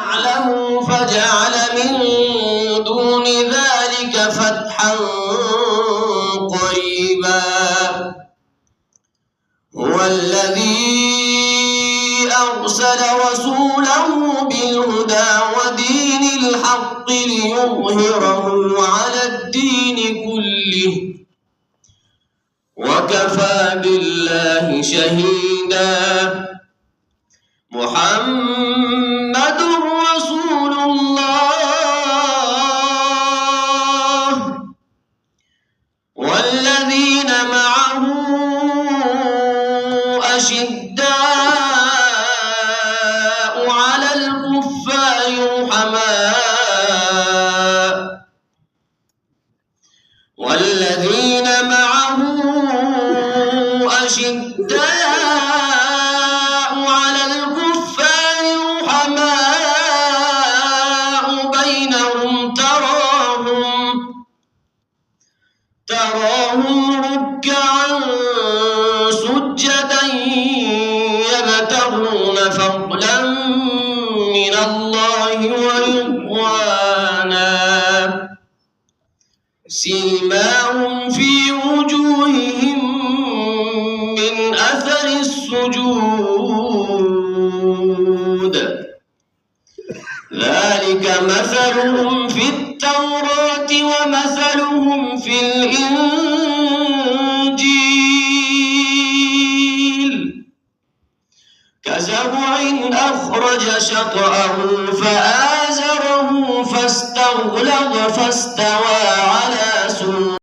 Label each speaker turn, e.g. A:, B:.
A: يعلموا فجعل من دون ذلك فتحا قريبا هو الذي أرسل رسوله بالهدى ودين الحق ليظهره على الدين كله وكفى بالله شهيدا محمد رسول الله والذين معه أشداء على الكفار رحماء والذين معه أشداء على الكفار رحماء بينهم تراهم ركعا سجدا يبتغون فضلا من الله ورضوانا سيماهم في وجوههم من أثر السجود ذلك مثلهم في التوراة ومثلهم في الإنجيل كزرع أخرج شطأه فآزره فاستغلظ فاستوى على سوقه